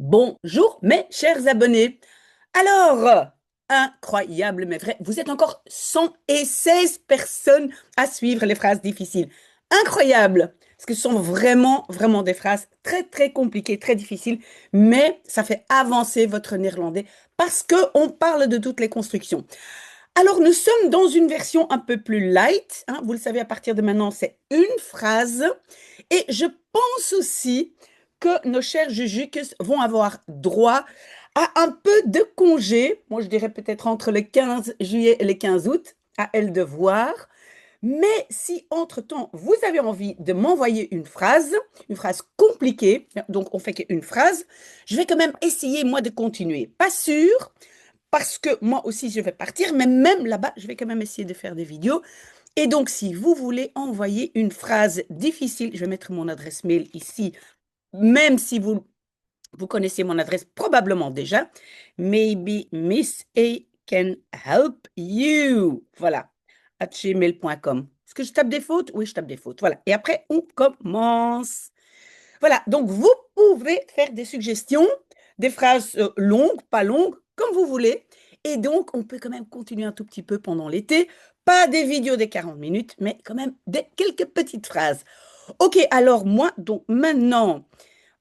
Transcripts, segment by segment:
Bonjour mes chers abonnés. Alors, incroyable mais vrai, vous êtes encore 116 personnes à suivre les phrases difficiles. Incroyable, parce que ce sont vraiment des phrases très compliquées, très difficiles, mais ça fait avancer votre néerlandais parce qu'on parle de toutes les constructions. Alors, nous sommes dans une version un peu plus light, hein, vous le savez, à partir de maintenant, c'est une phrase. Et je pense aussi que nos chers Jujuks vont avoir droit à un peu de congé. Moi, je dirais peut-être entre le 15 juillet et le 15 août, à elle de voir. Mais si entre-temps, vous avez envie de m'envoyer une phrase compliquée, donc on fait qu'une phrase, je vais quand même essayer, moi, de continuer. Pas sûr, parce que moi aussi, je vais partir, mais même là-bas, je vais quand même essayer de faire des vidéos. Et donc, si vous voulez envoyer une phrase difficile, je vais mettre mon adresse mail ici, même si vous connaissez mon adresse probablement déjà. Maybe Miss A can help you. Voilà, at gmail.com. Est-ce que je tape des fautes? Oui, je tape des fautes. Voilà. Et après, on commence. Voilà, donc vous pouvez faire des suggestions, des phrases longues, pas longues, comme vous voulez. Et donc, on peut quand même continuer un tout petit peu pendant l'été. Pas des vidéos des 40 minutes, mais quand même quelques petites phrases. Ok, alors moi, donc maintenant,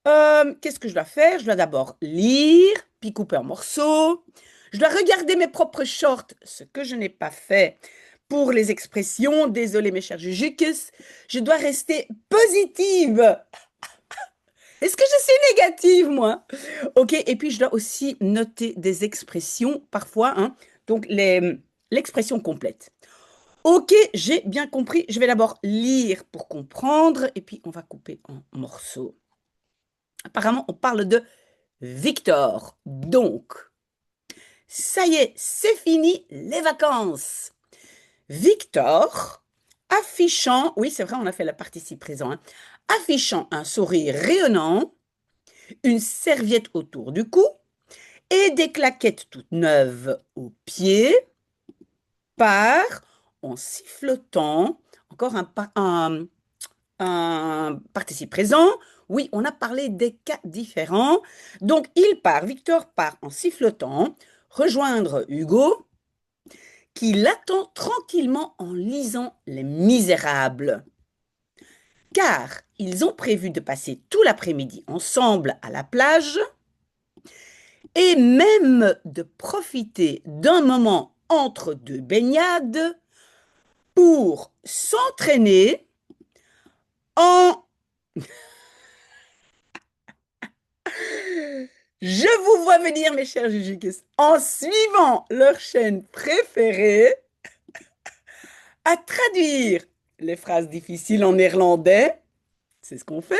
qu'est-ce que je dois faire? Je dois d'abord lire, puis couper en morceaux. Je dois regarder mes propres shorts, ce que je n'ai pas fait pour les expressions. Désolé mes chers Jujukes. Je dois rester positive. Est-ce que je suis négative, moi? Ok, et puis je dois aussi noter des expressions parfois, hein, donc l'expression complète. Ok, j'ai bien compris. Je vais d'abord lire pour comprendre, et puis on va couper en morceaux. Apparemment, on parle de Victor. Donc, ça y est, c'est fini les vacances. Victor, affichant, oui, c'est vrai, on a fait la participe présent, hein, affichant un sourire rayonnant, une serviette autour du cou et des claquettes toutes neuves aux pieds, part en sifflotant, encore un participe présent. Oui, on a parlé des cas différents. Donc, Victor part en sifflotant, rejoindre Hugo, qui l'attend tranquillement en lisant Les Misérables. Car ils ont prévu de passer tout l'après-midi ensemble à la plage et même de profiter d'un moment entre deux baignades pour s'entraîner en... Je vous vois venir, mes chers Jujukis, en suivant leur chaîne préférée, à traduire les phrases difficiles en néerlandais, c'est ce qu'on fait,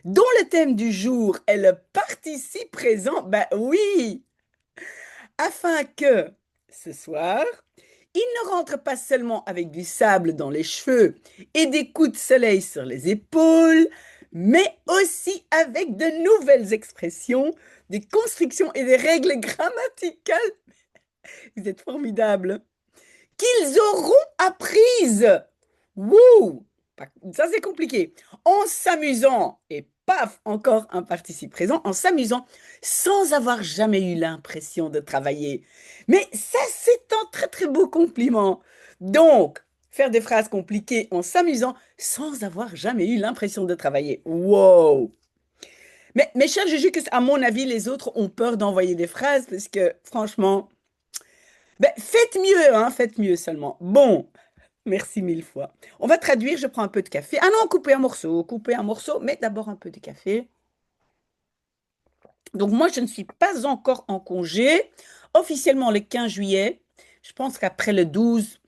dont le thème du jour est le participe présent, ben oui, afin que ce soir, il ne rentre pas seulement avec du sable dans les cheveux et des coups de soleil sur les épaules, mais aussi avec de nouvelles expressions, des constructions et des règles grammaticales. Vous êtes formidables. Qu'ils auront apprises. Wouh! Ça, c'est compliqué. En s'amusant, et paf, encore un participe présent, en s'amusant sans avoir jamais eu l'impression de travailler. Mais ça, c'est un très beau compliment. Donc, faire des phrases compliquées en s'amusant sans avoir jamais eu l'impression de travailler. Wow! Mais mes chers Juju, à mon avis, les autres ont peur d'envoyer des phrases parce que, franchement, ben, faites mieux, hein, faites mieux seulement. Bon, merci mille fois. On va traduire, je prends un peu de café. Ah non, couper un morceau, mais d'abord un peu de café. Donc moi, je ne suis pas encore en congé. Officiellement le 15 juillet. Je pense qu'après le 12,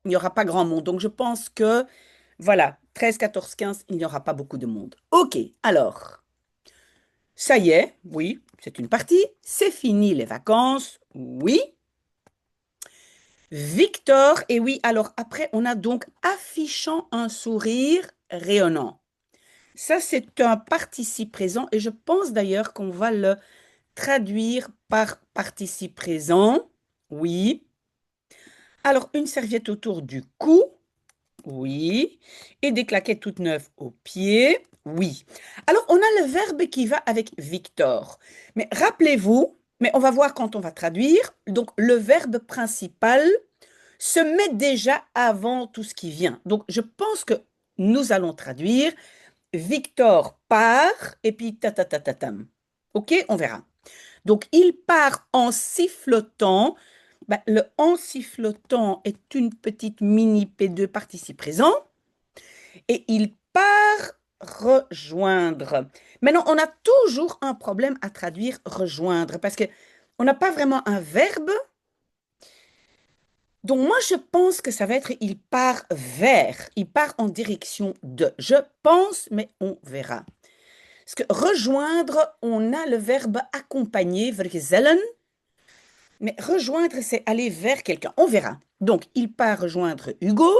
il n'y aura pas grand monde. Donc je pense que, voilà, 13, 14, 15, il n'y aura pas beaucoup de monde. Ok, alors, ça y est, oui, c'est une partie. C'est fini les vacances, oui. Victor, et oui, alors après, on a donc affichant un sourire rayonnant. Ça, c'est un participe présent et je pense d'ailleurs qu'on va le traduire par participe présent. Oui. Alors, une serviette autour du cou. Oui. Et des claquettes toutes neuves aux pieds. Oui. Alors, on a le verbe qui va avec Victor. Mais rappelez-vous, mais on va voir quand on va traduire. Donc, le verbe principal se met déjà avant tout ce qui vient. Donc, je pense que nous allons traduire Victor part et puis ta ta ta ta tam. OK, on verra. Donc, il part en sifflotant. Ben, le en sifflotant est une petite mini P2 participe présent et il part rejoindre. Maintenant, on a toujours un problème à traduire rejoindre parce que on n'a pas vraiment un verbe. Donc, moi, je pense que ça va être il part vers, il part en direction de. Je pense, mais on verra. Parce que rejoindre, on a le verbe accompagner, vergezellen, mais rejoindre, c'est aller vers quelqu'un. On verra. Donc, il part rejoindre Hugo.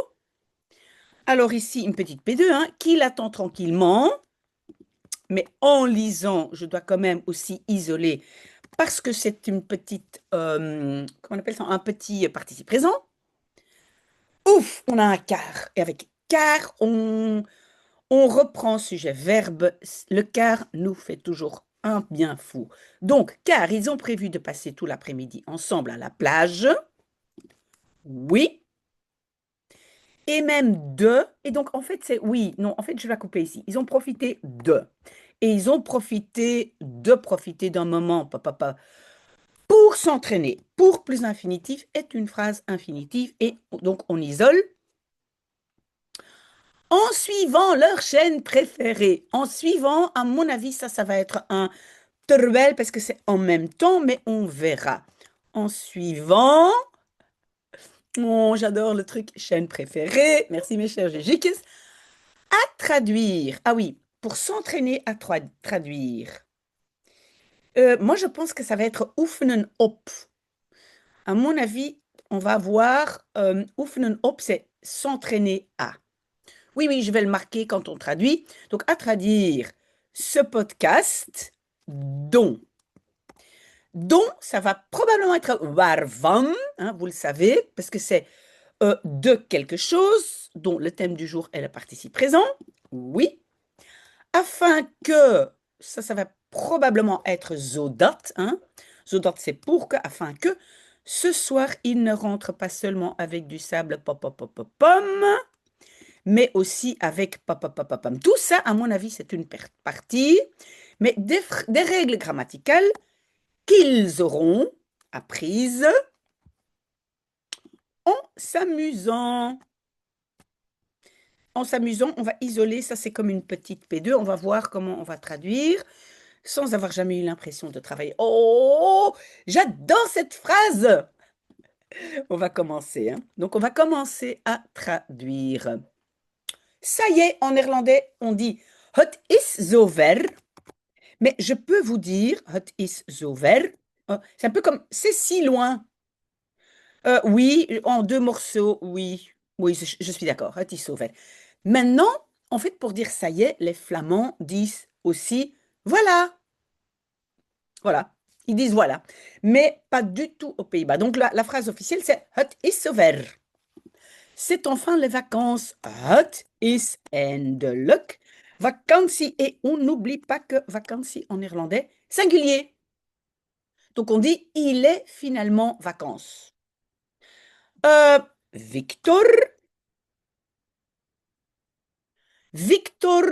Alors ici, une petite P2, hein, qui l'attend tranquillement. Mais en lisant, je dois quand même aussi isoler parce que c'est une petite, comment on appelle ça, un petit participe présent. Ouf, on a un car. Et avec car, on reprend sujet, verbe. Le car nous fait toujours un bien fou. Donc, car ils ont prévu de passer tout l'après-midi ensemble à la plage. Oui. Et même de. Et donc, en fait, c'est oui. Non, en fait, je vais la couper ici. Ils ont profité de. Et ils ont profiter d'un moment pour s'entraîner. Pour plus infinitif est une phrase infinitive. Et donc, on isole en suivant leur chaîne préférée. En suivant, à mon avis, ça va être un terwijl parce que c'est en même temps, mais on verra. En suivant, oh, j'adore le truc chaîne préférée. Merci mes chers Gégikes. À traduire. Ah oui, pour s'entraîner à traduire. Moi, je pense que ça va être oefenen op. À mon avis, on va voir oefenen op, c'est s'entraîner à. Oui, oui, je vais le marquer quand on traduit. Donc, à traduire ce podcast dont. Dont, ça va probablement être waarvan, hein, vous le savez, parce que c'est de quelque chose, dont le thème du jour est le participe présent. Oui. Afin que, ça va probablement être zodat, hein. Zodat, c'est pour que, afin que, ce soir, il ne rentre pas seulement avec du sable pop, pop, pop, pop, pom, mais aussi avec pop, pop, pop, pop, pom. Tout ça, à mon avis, c'est une partie, mais des règles grammaticales qu'ils auront apprises en s'amusant. En s'amusant, on va isoler, ça c'est comme une petite P2, on va voir comment on va traduire sans avoir jamais eu l'impression de travailler. Oh, j'adore cette phrase. On va commencer, hein. Donc on va commencer à traduire. Ça y est, en néerlandais, on dit het is zover, mais je peux vous dire het is zover. C'est un peu comme c'est si loin. Oui, en deux morceaux, oui. Oui, je suis d'accord. Het is zover. Maintenant, en fait, pour dire ça y est, les Flamands disent aussi voilà. Voilà. Ils disent voilà. Mais pas du tout aux Pays-Bas. Donc la phrase officielle, c'est het is zover. C'est enfin les vacances. Het is eindelijk vakantie. Et on n'oublie pas que vakantie en néerlandais, singulier. Donc on dit il est finalement vacances. Victor. Victor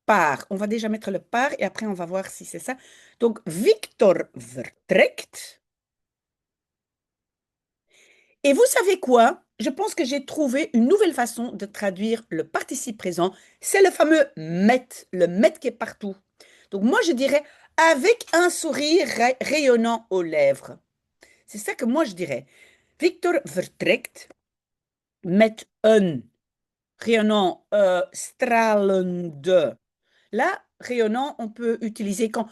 part. On va déjà mettre le part et après on va voir si c'est ça. Donc Victor vertrekt. Et vous savez quoi? Je pense que j'ai trouvé une nouvelle façon de traduire le participe présent. C'est le fameux met, le met qui est partout. Donc moi je dirais avec un sourire rayonnant aux lèvres. C'est ça que moi je dirais. Victor vertrekt met een rayonnant stralende. Là, rayonnant, on peut utiliser quand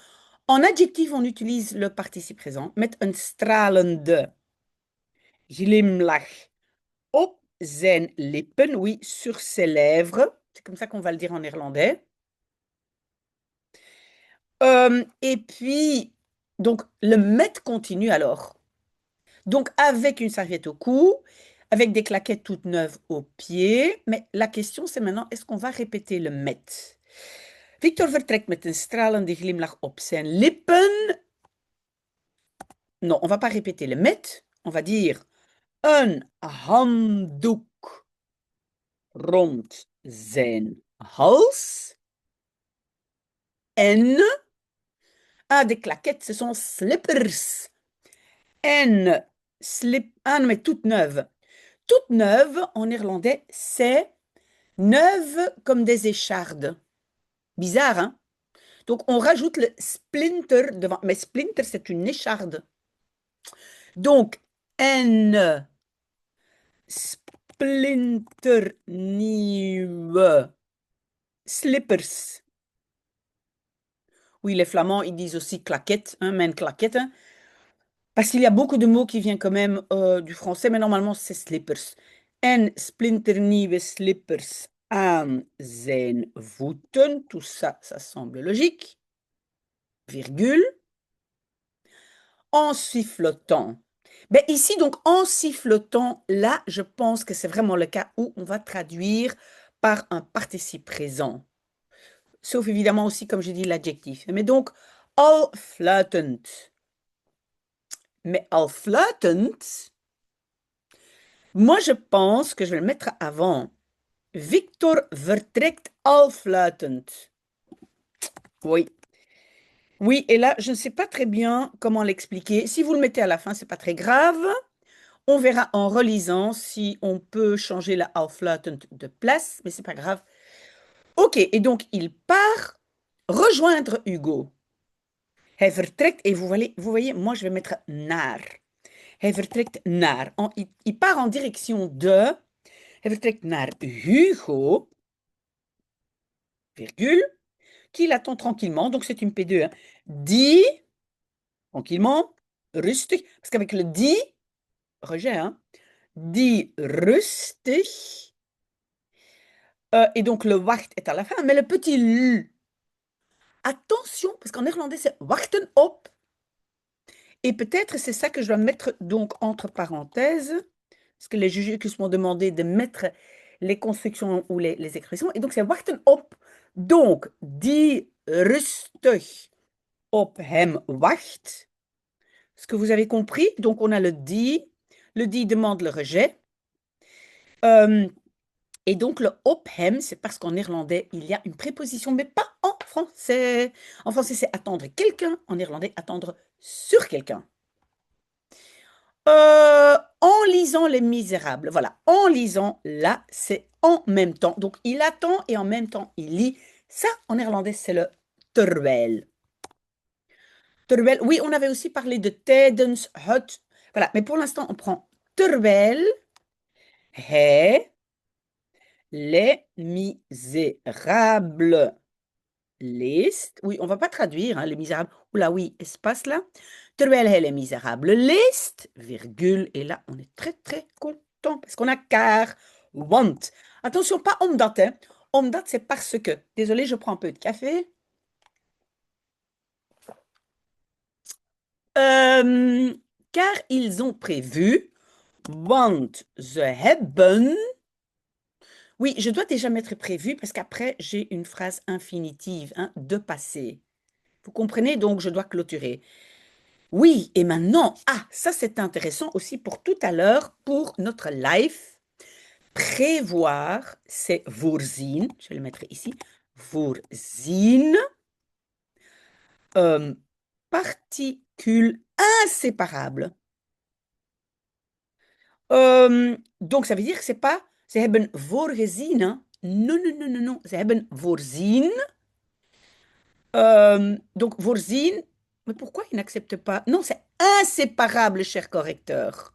en adjectif on utilise le participe présent. Met een stralende glimlach op zijn lippen, oui, sur ses lèvres. C'est comme ça qu'on va le dire en néerlandais. Et puis, donc, le met continue alors. Donc, avec une serviette au cou, avec des claquettes toutes neuves aux pieds. Mais la question, c'est maintenant, est-ce qu'on va répéter le met? Victor vertrekt met een stralende glimlach op zijn lippen. Non, on va pas répéter le met. On va dire een handdoek rond zijn hals. En, des claquettes, ce sont slippers. En, mais toute neuve. Toute neuve, en néerlandais, c'est neuve comme des échardes. Bizarre, hein? Donc, on rajoute le splinter devant. Mais splinter, c'est une écharde. Donc, en splinternieuwe slippers. Oui, les Flamands, ils disent aussi claquette, hein, mijn claquette, hein, parce qu'il y a beaucoup de mots qui viennent quand même du français, mais normalement, c'est slippers. En splinternieuwe slippers aan zijn voeten. Tout ça, ça semble logique. Virgule. En sifflotant. Ben ici, donc, en sifflotant, là, je pense que c'est vraiment le cas où on va traduire par un participe présent. Sauf évidemment aussi, comme j'ai dit, l'adjectif. Mais donc, al fluitend. Mais al fluitend, moi, je pense que je vais le mettre avant. Victor vertrekt al fluitend. Oui. Oui, et là, je ne sais pas très bien comment l'expliquer. Si vous le mettez à la fin, c'est pas très grave. On verra en relisant si on peut changer la Auflautend de place, mais c'est pas grave. Ok, et donc il part rejoindre Hugo. Hij vertrekt, et vous voyez, moi je vais mettre naar. Hij vertrekt naar. Il part en direction de. Hij vertrekt naar Hugo, virgule, qui l'attend tranquillement. Donc c'est une P2. Hein. Die, tranquillement, rustig. Parce qu'avec le die, rejet, hein. Die rustig. Et donc le wacht est à la fin, mais le petit l. Attention, parce qu'en néerlandais c'est wachten op. Et peut-être c'est ça que je dois mettre donc entre parenthèses, parce que les juges m'ont demandé de mettre les constructions ou les expressions. Et donc c'est wachten op. Donc, die rustig op hem wacht. Est-ce que vous avez compris? Donc on a le die. Le die demande le rejet. Et donc, le op hem, c'est parce qu'en néerlandais, il y a une préposition, mais pas en français. En français, c'est attendre quelqu'un. En néerlandais, attendre sur quelqu'un. En lisant Les Misérables. Voilà, en lisant, là, c'est en même temps. Donc, il attend et en même temps, il lit. Ça, en néerlandais, c'est le terwijl. Terwijl, oui, on avait aussi parlé de tijdens het. Voilà, mais pour l'instant, on prend terwijl hij Les Misérables leest. Oui, on ne va pas traduire, hein, Les Misérables. Oula, oui, espace là. Terwijl hij Les Misérables leest, virgule. Et là, on est très, très content parce qu'on a car, want. Attention, pas omdat, hein. Omdat, c'est parce que. Désolée, je prends un peu de café. Car ils ont prévu, want ze hebben. Oui, je dois déjà mettre prévu parce qu'après, j'ai une phrase infinitive, hein, de passé. Vous comprenez? Donc, je dois clôturer. Oui, et maintenant, ça c'est intéressant aussi pour tout à l'heure, pour notre live. Prévoir, c'est voorzien. Je vais le mettre ici. Voorzien. Particule inséparable. Donc, ça veut dire que c'est pas ze hebben voorgezien. Hein. Non, non, non, non, non. Ze hebben voorzien. Donc, voorzien. Mais pourquoi il n'accepte pas? Non, c'est inséparable, cher correcteur.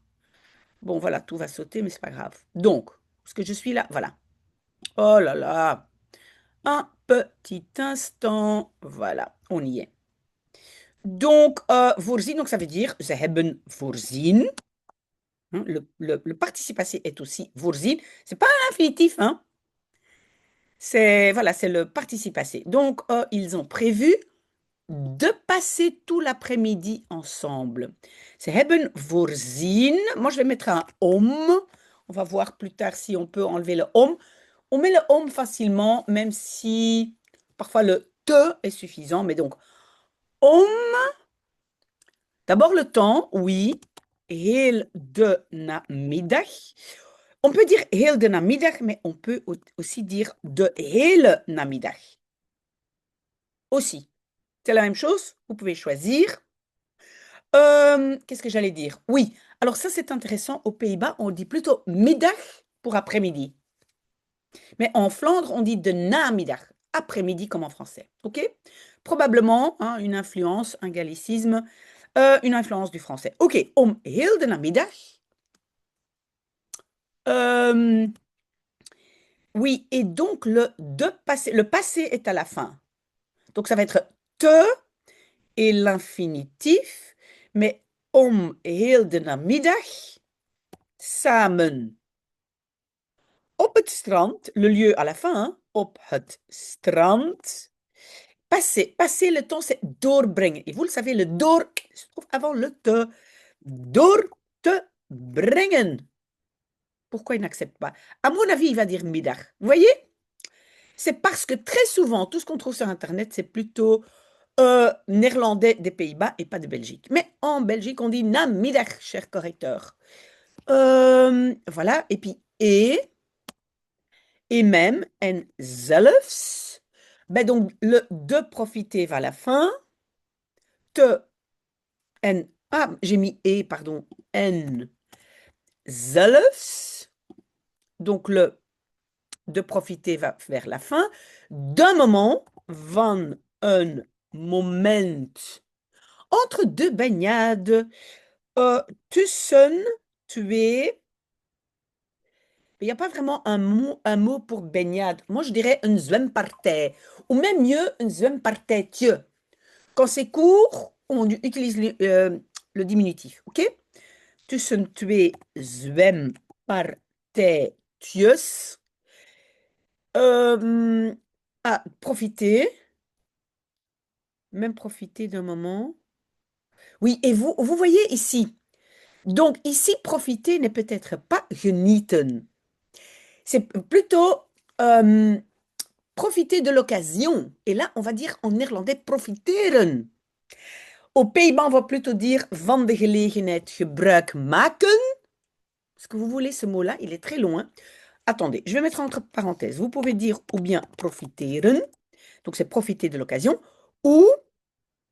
Bon, voilà, tout va sauter, mais c'est pas grave. Donc, parce que je suis là, voilà. Oh là là. Un petit instant. Voilà, on y est. Donc, voorzien, donc ça veut dire ze hebben voorzien. Hein, le participe passé est aussi voorzien. C'est pas un infinitif, hein. C'est, voilà, c'est le participe passé. Donc, ils ont prévu de passer tout l'après-midi ensemble. Ze hebben voorzien. Moi, je vais mettre un om. On va voir plus tard si on peut enlever le om. On met le om facilement, même si parfois le te est suffisant. Mais donc, om, d'abord le temps, oui. Heel de namiddag. On peut dire heel de namiddag, mais on peut aussi dire de hele namiddag. Aussi. C'est la même chose, vous pouvez choisir. Qu'est-ce que j'allais dire? Oui, alors ça c'est intéressant. Aux Pays-Bas, on dit plutôt middag pour après-midi. Mais en Flandre, on dit de namiddag, après-midi comme en français. OK? Probablement hein, une influence, un gallicisme, une influence du français. OK, heel de namiddag. Euh, oui, et donc le passé est à la fin. Donc ça va être te et l'infinitif, mais heel de namiddag, samen. Op het strand, le lieu à la fin, hein, op het strand. Passer le temps, c'est doorbrengen. Et vous le savez, le door se trouve avant le te. Door te brengen. Pourquoi il n'accepte pas? À mon avis, il va dire middag. Vous voyez? C'est parce que très souvent, tout ce qu'on trouve sur Internet, c'est plutôt néerlandais des Pays-Bas et pas de Belgique. Mais en Belgique, on dit namiddag, cher correcteur. Voilà, et puis et même, en zelfs. Ben donc, le de profiter va à la fin. Te, en, ah, j'ai mis et, pardon, en zelfs. Donc, le de profiter va vers la fin. D'un moment, van een moment. Entre deux baignades, tussen, twee. Il n'y a pas vraiment un mot pour baignade. Moi, je dirais een zwempartij. Ou même mieux, een zwempartijtje. Quand c'est court, on utilise le diminutif. OK? Tussen twee zwempartijtjes. Profiter. Même profiter d'un moment. Oui, et vous voyez ici. Donc, ici, profiter n'est peut-être pas genieten. C'est plutôt profiter de l'occasion. Et là, on va dire en néerlandais profiteren. Aux Pays-Bas, on va plutôt dire van de gelegenheid gebruik maken. Est-ce que vous voulez ce mot-là? Il est très loin. Attendez, je vais mettre entre parenthèses. Vous pouvez dire ou bien profiteren, donc c'est profiter de l'occasion, ou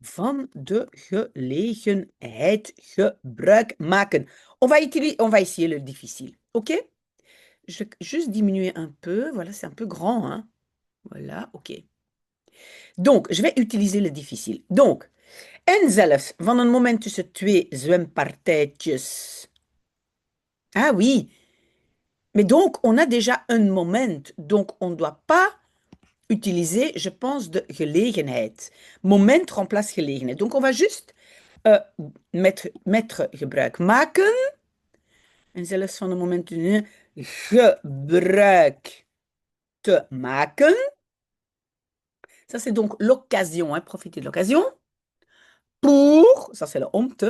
van de gelegenheid gebruik maken. On va essayer le difficile, ok? Je vais juste diminuer un peu. Voilà, c'est un peu grand, hein? Voilà, ok. Donc, je vais utiliser le difficile. Donc, en zelfs van een moment tussen twee zwempartijtjes. Ah oui, mais donc on a déjà un moment, donc on ne doit pas utiliser, je pense, de gelegenheid. Moment remplace gelegenheid. Donc on va juste mettre gebruik maken. En zelfs van een moment gebruik te maken. Ça c'est donc l'occasion, hein, profiter de l'occasion. Pour, ça c'est le omte.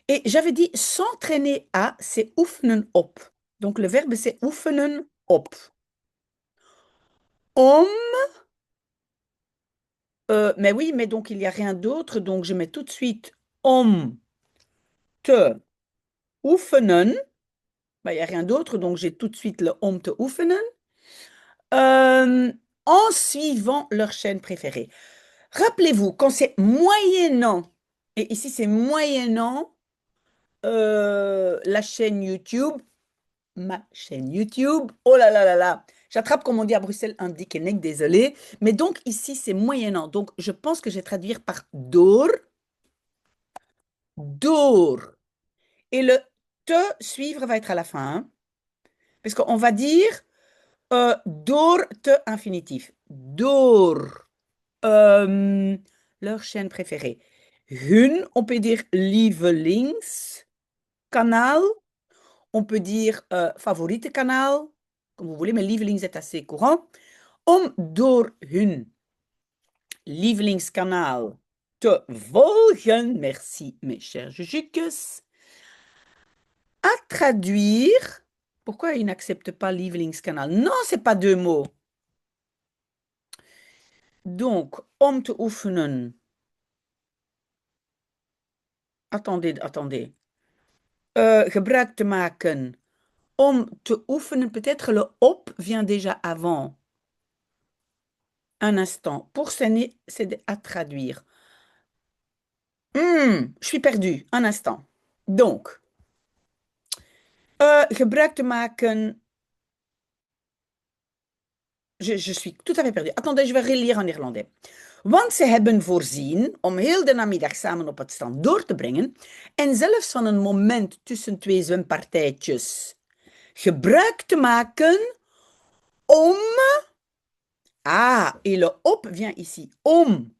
Et j'avais dit s'entraîner à, c'est oefenen op. Donc le verbe c'est oefenen op. Om, mais oui, mais donc il n'y a rien d'autre, donc je mets tout de suite om te oefenen. Ben, il n'y a rien d'autre, donc j'ai tout de suite le om te oefenen. En suivant leur chaîne préférée. Rappelez-vous, quand c'est moyennant, et ici c'est moyennant la chaîne YouTube, ma chaîne YouTube. Oh là là là là. J'attrape, comme on dit à Bruxelles, un dickenek, désolé. Mais donc, ici, c'est moyennant. Donc, je pense que je vais traduire par door. Door. Et le te suivre va être à la fin. Hein, parce qu'on va dire door te infinitif. Door. Leur chaîne préférée. Hun, on peut dire lievelingskanaal. On peut dire favoriete kanaal, comme vous voulez, mais lievelings est assez courant. Om door hun lievelingskanaal te volgen, merci mes chers jujukes, à traduire Pourquoi il n'accepte pas lievelingskanaal? Non, c'est pas deux mots. Donc, om te oefenen. Attendez, attendez. Gebruik te maken. Om te oefenen, peut-être le op vient déjà avant. Un instant. Pour s'aider, c'est à traduire. Je suis perdue. Un instant. Donc, gebruik te maken. Je suis tout à fait perdue. Attendez, je vais relire en irlandais. Want ze hebben voorzien om heel de namiddag samen op het strand door te brengen en zelfs van een moment tussen twee zwempartijtjes gebruik te maken om... Ah, et le op vient ici. Om.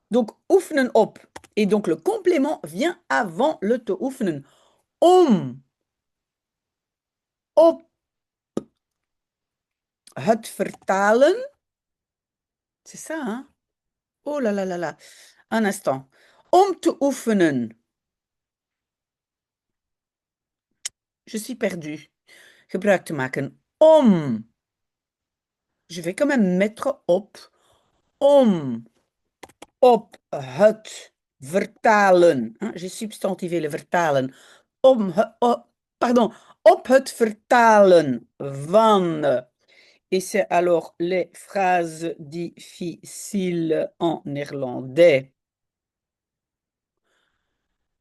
Donc, oefenen op. Et donc, le complément vient avant le te oefenen. Om op het vertalen. C'est ça, hein? Oh là là là là. Un instant. Om te oefenen. Je suis perdue. Gebruik te maken. Om. Je vais quand même mettre op. Om. Op het vertalen. Hein, j'ai substantivé le vertalen. Pardon. Op het vertalen van. Et c'est alors les phrases difficiles en néerlandais.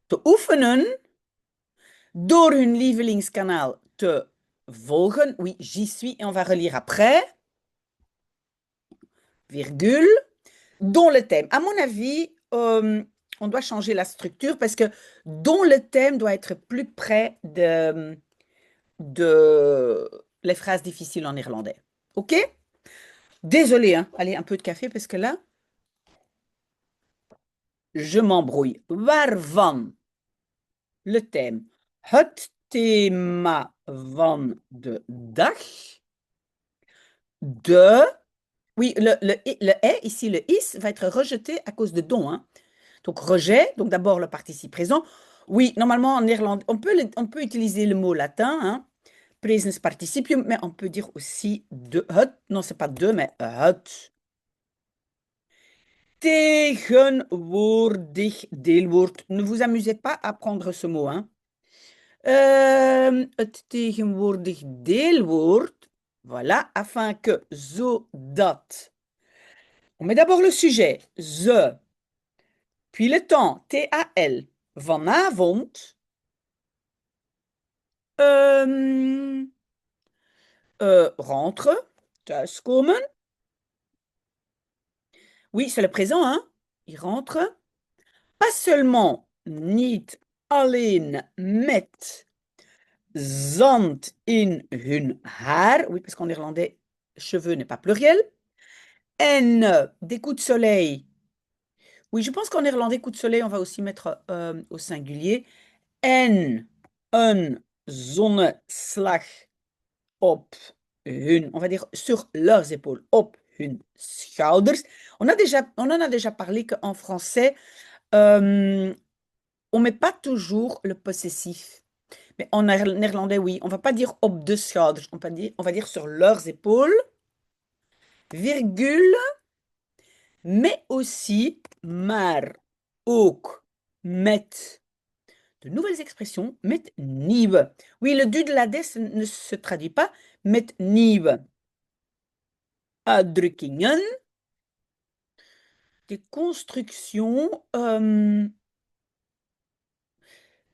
Te oefenen door hun lievelingskanaal te volgen. Oui, j'y suis et on va relire après. Virgule. Dont le thème. À mon avis, on doit changer la structure parce que dont le thème doit être plus près de les phrases difficiles en néerlandais. OK? Désolée, hein. Allez, un peu de café parce que là, je m'embrouille. Waarvan? Le thème. Het thema van de dag. De. Oui, le est, ici, le is, va être rejeté à cause de don. Hein. Donc, rejet, donc d'abord le participe présent. Oui, normalement, en néerlandais, on peut utiliser le mot latin, hein, presens participium, mais on peut dire aussi de het. Non, c'est pas de, mais het. Tegenwoordig deelwoord. Ne vous amusez pas à prendre ce mot. Hein. Het tegenwoordig deelwoord. Voilà, afin que zodat. On met d'abord le sujet, ze. Puis le temps, T-A-L. Vanavond. Rentre. Thuiskomen. Oui, c'est le présent, hein. Il rentre. Pas seulement niet alleen met zand in hun haar. Oui, parce qu'en néerlandais, cheveux n'est pas pluriel. En des coups de soleil. Oui, je pense qu'en néerlandais, coup de soleil, on va aussi mettre au singulier. En een zonneslag op hun, on va dire sur leurs épaules, op hun schouders. On en a déjà parlé qu'en français, on ne met pas toujours le possessif. Mais en néerlandais, oui, on ne va pas dire op de schouders, on va dire sur leurs épaules, virgule, mais aussi maar ook met de nouvelles expressions, met nieuwe. Oui, le du de la des ne se traduit pas, met nieuwe. Uitdrukkingen, des constructions.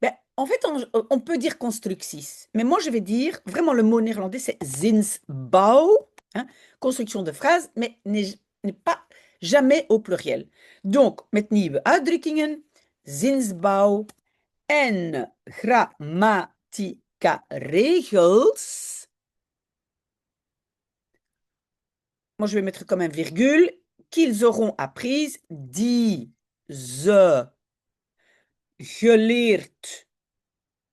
Ben, en fait, on peut dire constructies, mais moi je vais dire, vraiment le mot néerlandais c'est zinsbouw, hein, construction de phrases, mais n'est pas jamais au pluriel. Donc, met nieuwe uitdrukkingen, zinsbouw en grammatica regels. Moi, je vais mettre comme un virgule, qu'ils auront apprises, die ze geleerd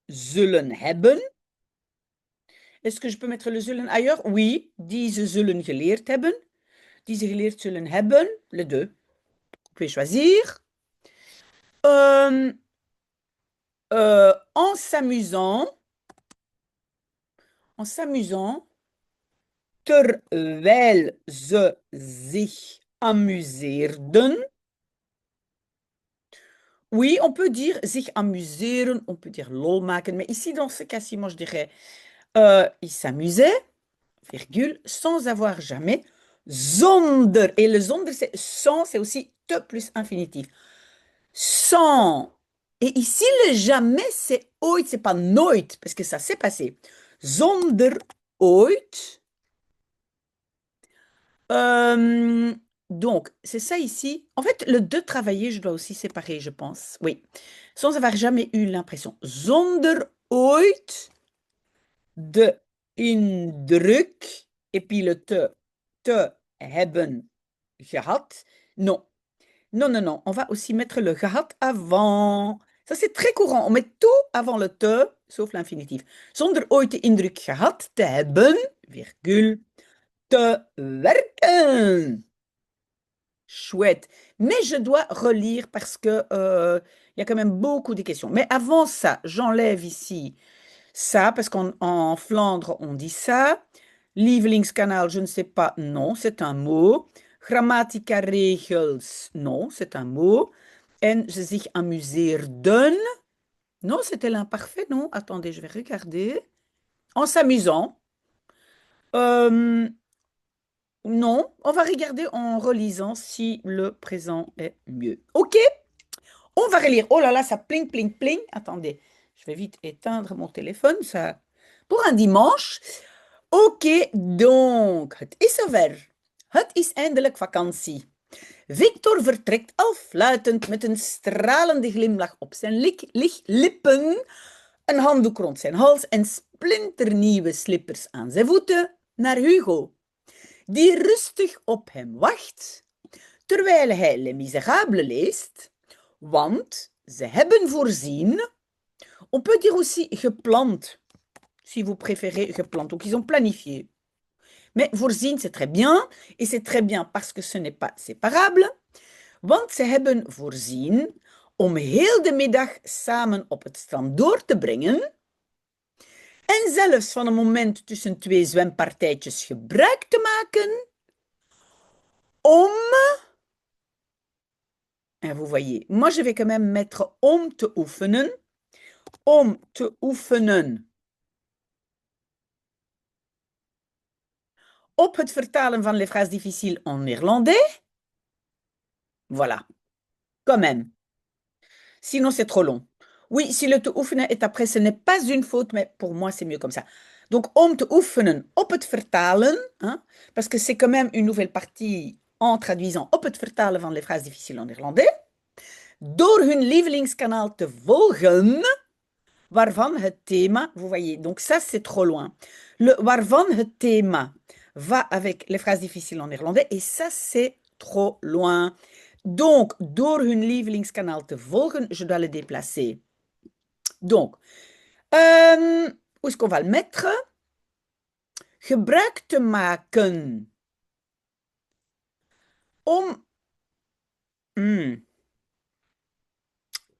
zullen hebben. Est-ce que je peux mettre le zullen ailleurs? Oui, die ze zullen geleerd hebben. Die ze geleerd zullen hebben, les deux. Vous pouvez choisir. En s'amusant, en s'amusant, terwijl ze zich amuseerden. Oui, on peut dire zich amuseren, on peut dire lol maken, mais ici, dans ce cas-ci, moi, je dirais, ils s'amusaient, virgule, sans avoir jamais, zonder. Et le zonder, c'est sans, c'est aussi te plus infinitif. Sans. Et ici, le jamais, c'est ooit, c'est pas nooit, parce que ça s'est passé. Zonder ooit. Euh, donc, c'est ça ici. En fait, le de travailler, je dois aussi séparer, je pense. Oui. Sans avoir jamais eu l'impression. Zonder ooit de indruk. Et puis le te hebben gehad. Non. Non, non, non. On va aussi mettre le gehad avant. Ça, c'est très courant. On met tout avant le te, sauf l'infinitif. Zonder ooit de indruk gehad te hebben, virgule, te werken. Chouette. Mais je dois relire parce que il y a quand même beaucoup de questions. Mais avant ça, j'enlève ici ça parce qu'en Flandre, on dit ça. Lievelingskanaal, je ne sais pas. Non, c'est un mot. Grammatica regels, non, c'est un mot. En ze zich amuseerden. Non, c'était l'imparfait, non? Attendez, je vais regarder. En s'amusant. Euh, non, on va regarder en relisant si le présent est mieux. OK, on va relire. Oh là là, ça pling, pling, pling. Attendez, je vais vite éteindre mon téléphone. Ça... Pour un dimanche. Oké, donc, het is zover. Het is eindelijk vakantie. Victor vertrekt al fluitend met een stralende glimlach op zijn lippen, een handdoek rond zijn hals en splinternieuwe slippers aan zijn voeten naar Hugo, die rustig op hem wacht, terwijl hij Les Miserables leest, want ze hebben voorzien, on peut dire aussi gepland, si vous préférez gepland, donc ils ont planifié. Mais voorzien, c'est très bien, et c'est très bien parce que ce n'est pas séparable, want ze hebben voorzien om heel de middag samen op het strand door te brengen en zelfs van een moment tussen twee zwempartijtjes gebruik te maken om, en vous voyez, moi je vais quand même mettre om te oefenen op het vertalen van les phrases difficiles en néerlandais. Voilà, quand même. Sinon, c'est trop long. Oui, si le te oefenen est après, ce n'est pas une faute, mais pour moi, c'est mieux comme ça. Donc, om te oefenen op het vertalen, hein, parce que c'est quand même une nouvelle partie en traduisant op het vertalen van les phrases difficiles en néerlandais, door hun lievelingskanaal te volgen, waarvan het thema, vous voyez, donc ça, c'est trop loin. Le waarvan het thema va avec les phrases difficiles en néerlandais, et ça, c'est trop loin. Donc, door hun lievelingskanaal te volgen, je dois le déplacer. Donc, où est-ce qu'on va le mettre? Gebruik te maken. Om.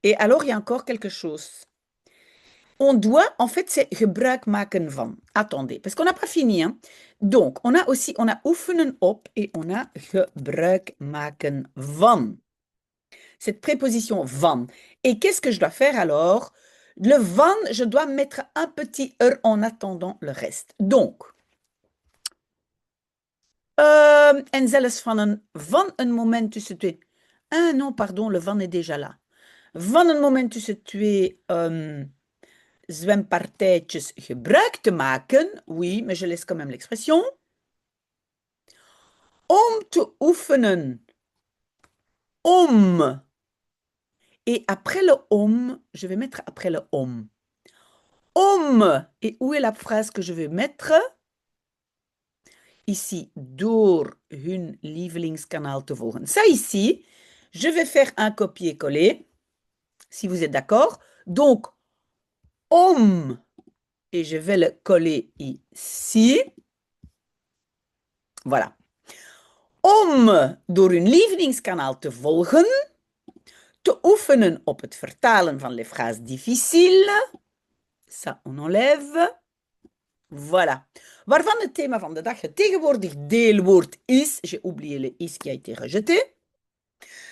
Et alors, il y a encore quelque chose. On doit, en fait, c'est gebruik maken van. Attendez, parce qu'on n'a pas fini. Hein. Donc, on a aussi, on a oefenen op et on a gebruik maken van. Cette préposition van. Et qu'est-ce que je dois faire alors? Le van, je dois mettre un petit en attendant le reste. Donc, en zelfs van een moment tussen twee. Ah non, pardon, le van est déjà là. Van een moment tussen twee zwempartijtjes gebruik te maken. Oui, mais je laisse quand même l'expression. Om te oefenen. Om. Et après le om, je vais mettre après le om. Om. Et où est la phrase que je vais mettre? Ici, door hun lievelingskanaal te volgen. Ça ici, je vais faire un copier-coller, si vous êtes d'accord. Donc, om, et je vais le coller ici. Voilà. Om door hun lievelingskanaal te volgen, te oefenen op het vertalen van les phrases difficiles. Ça, on enlève. Voilà. Waarvan het thema van de dag het tegenwoordig deelwoord is. J'ai oublié le is qui a été rejeté.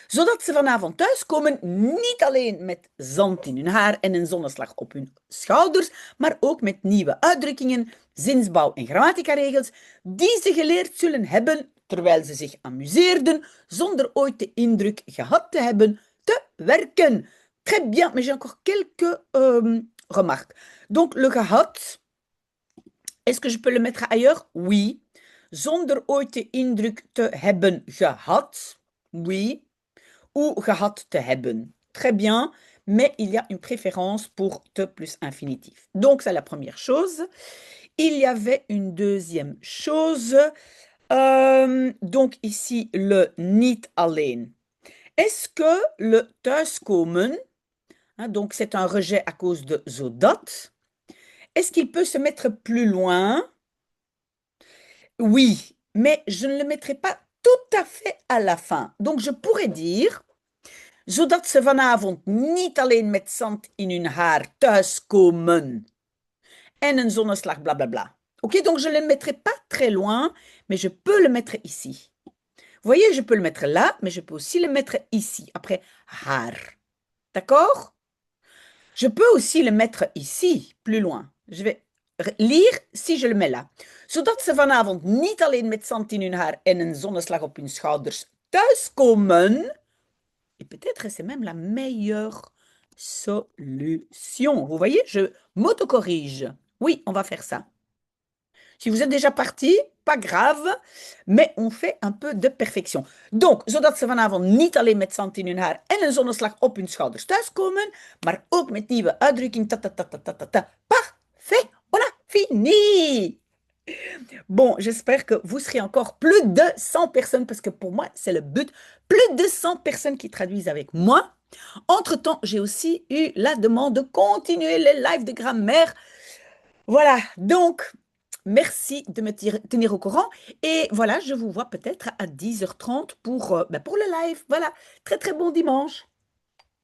Zodat ze vanavond thuiskomen, niet alleen met zand in hun haar en een zonneslag op hun schouders, maar ook met nieuwe uitdrukkingen, zinsbouw en grammatica-regels, die ze geleerd zullen hebben terwijl ze zich amuseerden, zonder ooit de indruk gehad te hebben te werken. Très bien, mais j'ai encore quelques remarques. Donc, le gehad, est-ce que je peux le mettre ailleurs? Oui. Zonder ooit de indruk te hebben gehad? Oui. Ou gehad te hebben. Très bien, mais il y a une préférence pour te plus infinitif. Donc, c'est la première chose. Il y avait une deuxième chose. Donc, ici, le niet alleen. Est-ce que le thuiskomen, hein, donc c'est un rejet à cause de zodat, est-ce qu'il peut se mettre plus loin? Oui, mais je ne le mettrai pas tout à fait à la fin. Donc, je pourrais dire, zodat ze vanavond niet alleen met zand in hun haar thuiskomen en een zonneslag, blablabla. Ok, donc je ne le mettrai pas très loin, mais je peux le mettre ici. Vous voyez, je peux le mettre là, mais je peux aussi le mettre ici, après haar. D'accord? Je peux aussi le mettre ici, plus loin. Je vais lire si je le mets là. Zodat ze vanavond niet alleen met zand in hun haar en een zonneslag op hun schouders thuiskomen. Et peut-être c'est même la meilleure solution. Vous voyez, je m'autocorrige. Oui, on va faire ça. Si vous êtes déjà parti, pas grave, mais on fait un peu de perfection. Donc, zodat ze vanavond niet alleen met zand in hun haar en een zonneslag op hun schouders thuiskomen, maar ook met nieuwe uitdrukking. Ta, ta, ta, ta, ta, ta, ta. Parfait, on a fini. Bon, j'espère que vous serez encore plus de 100 personnes, parce que pour moi, c'est le but. Plus de 100 personnes qui traduisent avec moi. Entre-temps, j'ai aussi eu la demande de continuer les lives de grammaire. Voilà, donc, merci de me tenir au courant. Et voilà, je vous vois peut-être à 10h30 pour le live. Voilà, très très bon dimanche.